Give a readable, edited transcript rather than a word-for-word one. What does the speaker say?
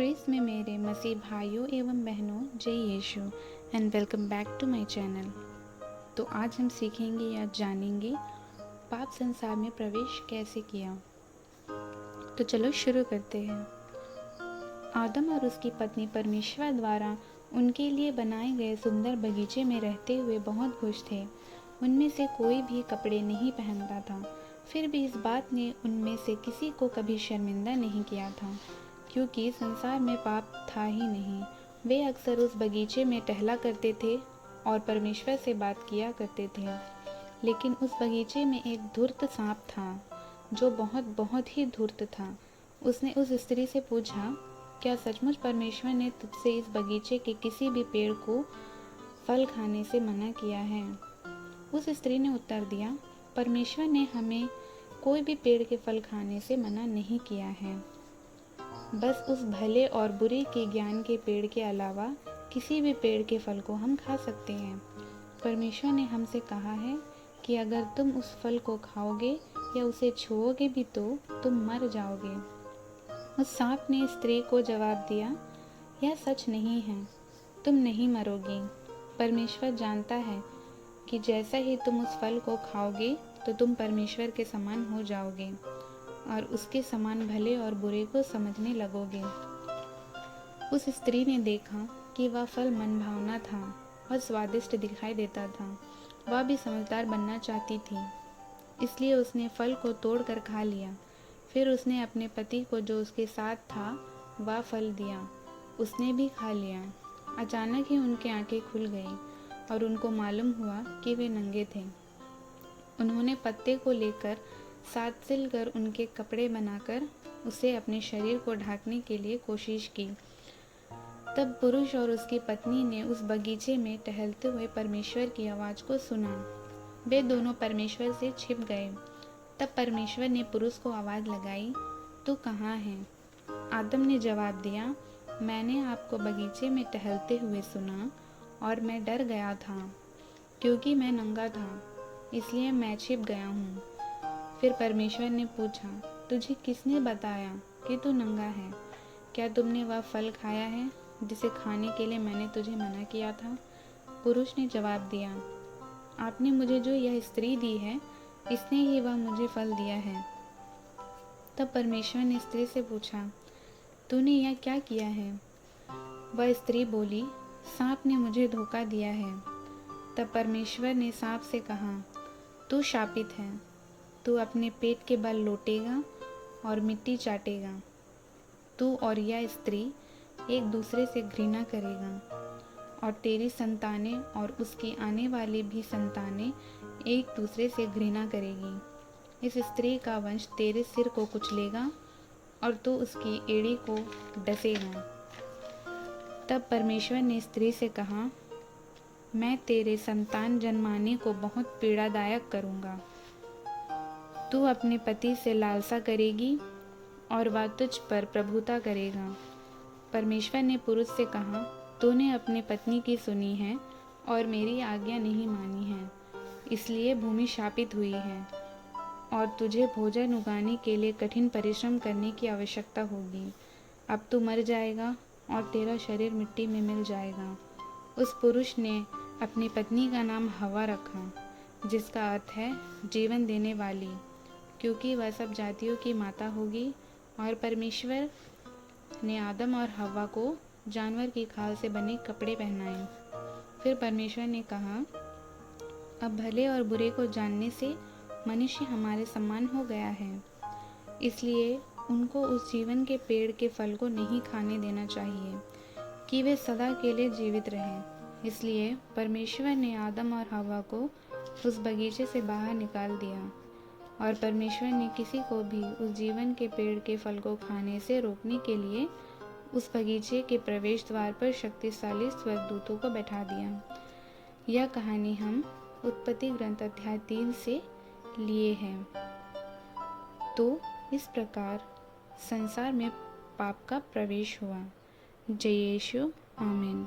Chris में मेरे मसीह भाइयों एवं बहनों, जय Yeshu and welcome back to my channel. तो आज हम सीखेंगे या जानेंगे पाप संसार में प्रवेश कैसे किया। तो चलो शुरू करते हैं। आदम और उसकी पत्नी परमेश्वर द्वारा उनके लिए बनाए गए सुंदर बगीचे में रहते हुए बहुत खुश थे। उनमें से कोई भी कपड़े नहीं पहनता था। फिर भी इस बात ने उनमें से किसी को कभी शर्मिंदा नहीं किया था, क्योंकि संसार में पाप था ही नहीं। वे अक्सर उस बगीचे में टहला करते थे और परमेश्वर से बात किया करते थे। लेकिन उस बगीचे में एक धूर्त सांप था, जो बहुत बहुत ही धूर्त था। उसने उस स्त्री से पूछा, क्या सचमुच परमेश्वर ने तुझसे इस बगीचे के किसी भी पेड़ को फल खाने से मना किया है? उस स्त्री ने उत्तर दिया, परमेश्वर ने हमें कोई भी पेड़ के फल खाने से मना नहीं किया है। बस उस भले और बुरे के ज्ञान के पेड़ के अलावा किसी भी पेड़ के फल को हम खा सकते हैं। परमेश्वर ने हमसे कहा है कि अगर तुम उस फल को खाओगे या उसे छुओगे भी तो तुम मर जाओगे। उस सांप ने स्त्री को जवाब दिया, यह सच नहीं है, तुम नहीं मरोगी। परमेश्वर जानता है कि जैसा ही तुम उस फल को खाओगे तो तुम परमेश्वर के समान हो जाओगे और उसके समान भले और बुरे को समझने लगोगे। उस स्त्री ने देखा कि वह फल मनभावना था और स्वादिष्ट दिखाई देता था। वह भी समझदार बनना चाहती थी, इसलिए उसने फल को तोड़कर खा लिया। फिर उसने अपने पति को, जो उसके साथ था, वह फल दिया। उसने भी खा लिया। अचानक ही उनकी आंखें खुल गईं और उनको मालूम हुआ कि वे नंगे थे। उन्होंने पत्ते को लेकर साथ सिलकर उनके कपड़े बनाकर उसे अपने शरीर को ढकने के लिए कोशिश की। तब पुरुष और उसकी पत्नी ने उस बगीचे में टहलते हुए परमेश्वर की आवाज़ को सुना। वे दोनों परमेश्वर से छिप गए। तब परमेश्वर ने पुरुष को आवाज़ लगाई, तू कहाँ है? आदम ने जवाब दिया, मैंने आपको बगीचे में टहलते हुए सुना और मैं डर गया था, क्योंकि मैं नंगा था, इसलिए मैं छिप गया हूँ। फिर परमेश्वर ने पूछा, तुझे किसने बताया कि तू नंगा है? क्या तुमने वह फल खाया है जिसे खाने के लिए मैंने तुझे मना किया था? पुरुष ने जवाब दिया, आपने मुझे जो यह स्त्री दी है, इसने ही वह मुझे फल दिया है। तब परमेश्वर ने स्त्री से पूछा, तूने यह क्या किया है? वह स्त्री बोली, सांप ने मुझे धोखा दिया है। तब परमेश्वर ने सांप से कहा, तू शापित है, तू अपने पेट के बल लौटेगा और मिट्टी चाटेगा। तू और यह स्त्री एक दूसरे से घृणा करेगा और तेरी संतानें और उसकी आने वाली भी संतानें एक दूसरे से घृणा करेगी। इस स्त्री का वंश तेरे सिर को कुचलेगा और तू उसकी एड़ी को डसेगा। तब परमेश्वर ने स्त्री से कहा, मैं तेरे संतान जन्माने को बहुत पीड़ादायक करूँगा। तू अपने पति से लालसा करेगी और वह तुझ पर प्रभुता करेगा। परमेश्वर ने पुरुष से कहा, तूने अपने पत्नी की सुनी है और मेरी आज्ञा नहीं मानी है, इसलिए भूमि शापित हुई है और तुझे भोजन उगाने के लिए कठिन परिश्रम करने की आवश्यकता होगी। अब तू मर जाएगा और तेरा शरीर मिट्टी में मिल जाएगा। उस पुरुष ने अपनी पत्नी का नाम हवा रखा, जिसका अर्थ है जीवन देने वाली, क्योंकि वह सब जातियों की माता होगी। और परमेश्वर ने आदम और हव्वा को जानवर की खाल से बने कपड़े पहनाए। फिर परमेश्वर ने कहा, अब भले और बुरे को जानने से मनुष्य हमारे समान हो गया है, इसलिए उनको उस जीवन के पेड़ के फल को नहीं खाने देना चाहिए कि वे सदा के लिए जीवित रहें। इसलिए परमेश्वर ने आदम और हव्वा को उस बगीचे से बाहर निकाल दिया और परमेश्वर ने किसी को भी उस जीवन के पेड़ के फल को खाने से रोकने के लिए उस बगीचे के प्रवेश द्वार पर शक्तिशाली स्वर्गदूतों को बैठा दिया। यह कहानी हम उत्पत्ति ग्रंथ अध्याय 3 से लिए हैं। तो इस प्रकार संसार में पाप का प्रवेश हुआ। जय यीशु, आमीन।